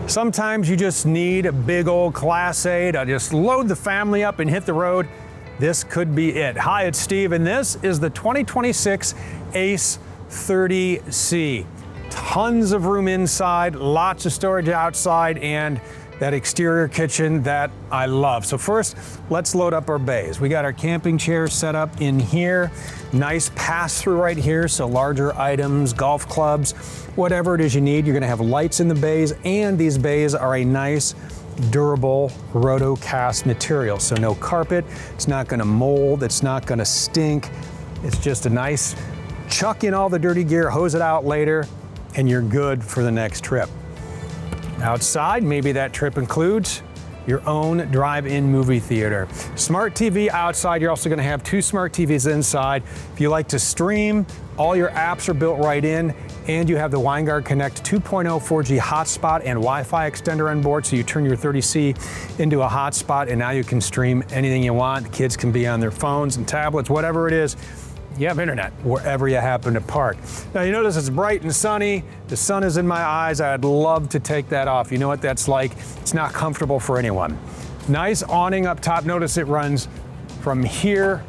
Sometimes you just need a big old Class A to just load the family up and hit the road. This could be it. Hi, it's Steve, and this is the 2026 ACE 30C. Tons of room inside, lots of storage outside, and that exterior kitchen that I love. So first, let's load up our bays. We got our camping chairs set up in here. Nice pass-through right here, so larger items, golf clubs, whatever it is you need. You're gonna have lights in the bays, and these bays are a nice, durable rotocast material. So no carpet, it's not gonna mold, it's not gonna stink. It's just a nice, chuck in all the dirty gear, hose it out later, and you're good for the next trip. Outside, maybe that trip includes your own drive-in movie theater. Smart TV outside, you're also gonna have 2 smart TVs inside. If you like to stream, all your apps are built right in, and you have the Winegard Connect 2.0 4G hotspot and Wi-Fi extender on board, so you turn your 30C into a hotspot, and now you can stream anything you want. The kids can be on their phones and tablets, whatever it is. You have internet wherever you happen to park. Now you notice it's bright and sunny. The sun is in my eyes. I'd love to take that off. You know what that's like? It's not comfortable for anyone. Nice awning up top. Notice it runs from here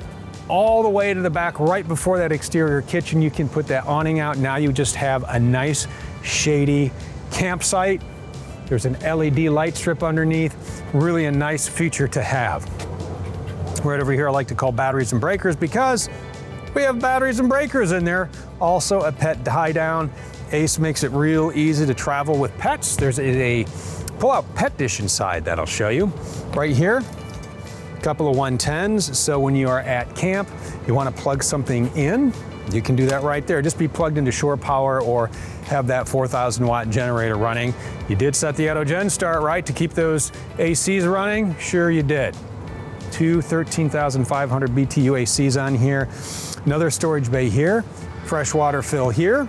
all the way to the back, right before that exterior kitchen. You can put that awning out. Now you just have a nice shady campsite. There's an LED light strip underneath. Really a nice feature to have. Right over here I like to call batteries and breakers because we have batteries and breakers in there. Also a pet tie down. ACE makes it real easy to travel with pets. There's a pull-out pet dish inside that I'll show you. Right here, a couple of 110s. So when you are at camp, you want to plug something in, you can do that right there. Just be plugged into shore power or have that 4,000 watt generator running. You did set the auto gen start, right, to keep those ACs running? Sure you did. 2 13,500 BTU ACs on here. Another storage bay here, fresh water fill here,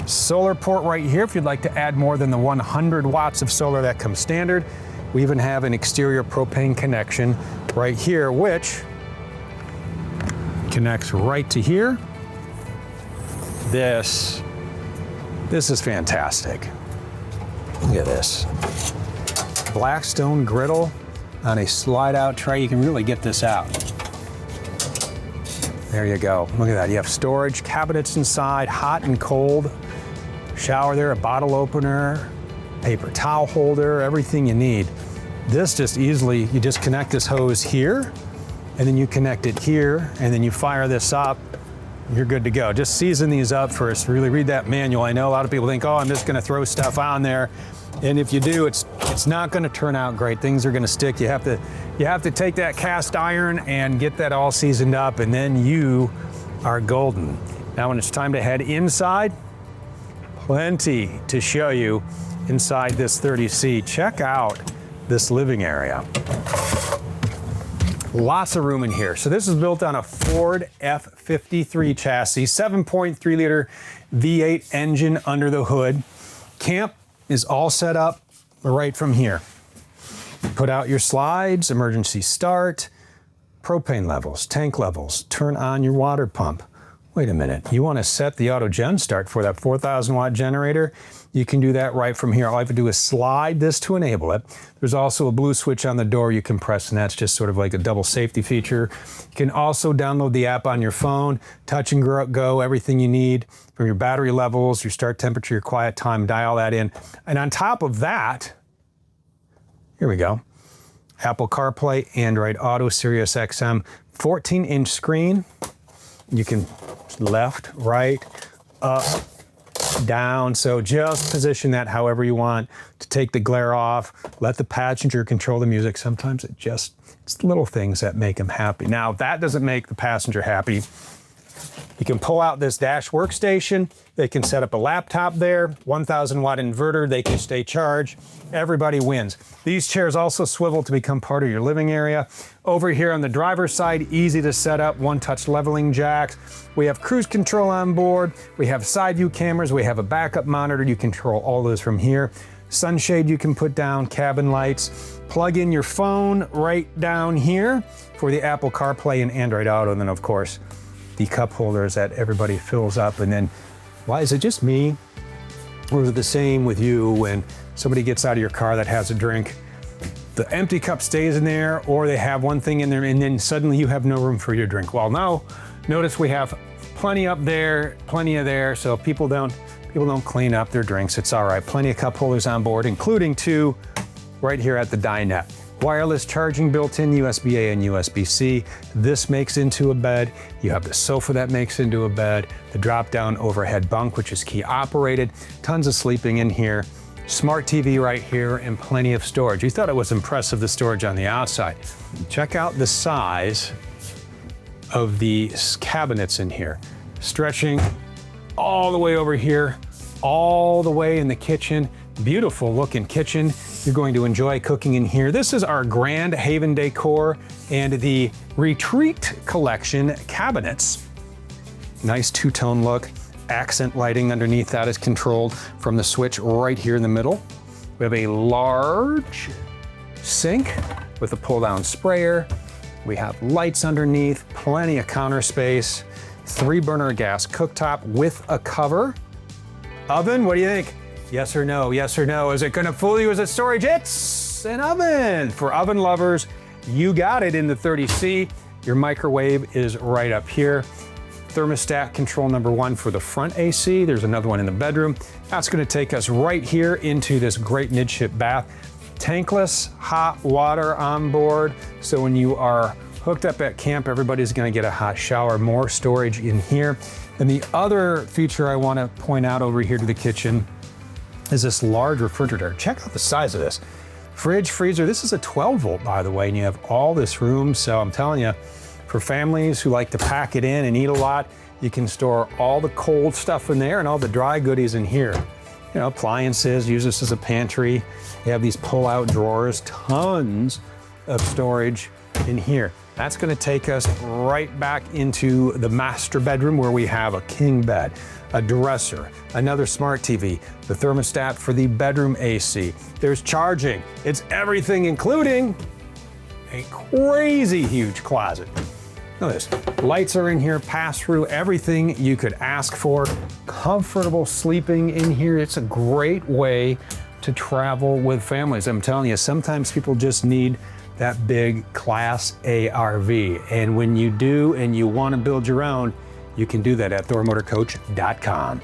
solar port right here if you'd like to add more than the 100 watts of solar that comes standard. We even have an exterior propane connection right here, which connects right to here. This is fantastic. Look at this. Blackstone griddle on a slide out tray. You can really get this out. There you go. Look at that. You have storage cabinets inside, hot and cold. Shower there, a bottle opener, paper towel holder, everything you need. This just easily, you just connect this hose here, and then you connect it here, and then you fire this up. You're good to go. Just season these up first. Really read that manual. I know a lot of people think, oh, I'm just gonna throw stuff on there. And if you do, it's not gonna turn out great. Things are gonna stick. You have to take that cast iron and get that all seasoned up, and then you are golden. Now when it's time to head inside, plenty to show you inside this 30C. Check out this living area. Lots of room in here. So this is built on a Ford F53 chassis, 7.3 liter V8 engine under the hood. Camp is all set up right from here. Put out your slides, emergency start, propane levels, tank levels, turn on your water pump. Wait a minute, you want to set the auto gen start for that 4,000 watt generator? You can do that right from here. All I have to do is slide this to enable it. There's also a blue switch on the door you can press, and that's just sort of like a double safety feature. You can also download the app on your phone, touch and go, everything you need from your battery levels, your start temperature, your quiet time, dial that in. And on top of that, here we go, Apple CarPlay, Android Auto, Sirius XM, 14-inch screen. You can left, right, up, down. So just position that however you want to take the glare off. Let the passenger control the music. Sometimes it's the little things that make them happy. Now, if that doesn't make the passenger happy, you can pull out this dash workstation. They can set up a laptop there, 1,000 watt inverter. They can stay charged. Everybody wins. These chairs also swivel to become part of your living area. Over here on the driver's side, easy to set up, one-touch leveling jacks. We have cruise control on board. We have side view cameras. We have a backup monitor. You control all those from here. Sunshade you can put down, cabin lights. Plug in your phone right down here for the Apple CarPlay and Android Auto. And then, of course, the cup holders that everybody fills up. And then, why is it just me? Or is it the same with you when somebody gets out of your car that has a drink, the empty cup stays in there, or they have one thing in there and then suddenly you have no room for your drink. Well, now notice we have plenty up there, plenty of there, so if people don't clean up their drinks, it's all right. Plenty of cup holders on board, including 2 right here at the dinette. Wireless charging built in, USB-A and USB-C. This makes into a bed. You have the sofa that makes into a bed, the drop-down overhead bunk, which is key operated, tons of sleeping in here. Smart TV right here and plenty of storage. You thought it was impressive, the storage on the outside. Check out the size of the cabinets in here. Stretching all the way over here, all the way in the kitchen. Beautiful looking kitchen. You're going to enjoy cooking in here. This is our Grand Haven decor and the Retreat Collection cabinets. Nice two-tone look. Accent lighting underneath that is controlled from the switch right here in the middle. We have a large sink with a pull-down sprayer. We have lights underneath, plenty of counter space, 3-burner gas cooktop with a cover. Oven, what do you think? Yes or no, yes or no. Is it gonna fool you as a storage? It's an oven. For oven lovers, you got it in the 30C. Your microwave is right up here. Thermostat control number 1 for the front AC. There's another one in the bedroom. That's gonna take us right here into this great midship bath. Tankless hot water on board. So when you are hooked up at camp, everybody's gonna get a hot shower. More storage in here. And the other feature I wanna point out over here to the kitchen is this large refrigerator. Check out the size of this. Fridge, freezer, this is a 12 volt, by the way, and you have all this room. So I'm telling you, for families who like to pack it in and eat a lot, you can store all the cold stuff in there and all the dry goodies in here. You know, appliances, use this as a pantry. You have these pull-out drawers, tons of storage in here. That's gonna take us right back into the master bedroom where we have a king bed, a dresser, another smart TV, the thermostat for the bedroom AC. There's charging. It's everything, including a crazy huge closet. Look at this. Lights are in here, pass through, everything you could ask for. Comfortable sleeping in here. It's a great way to travel with families. I'm telling you, sometimes people just need that big Class A RV. And when you do and you want to build your own, you can do that at thormotorcoach.com.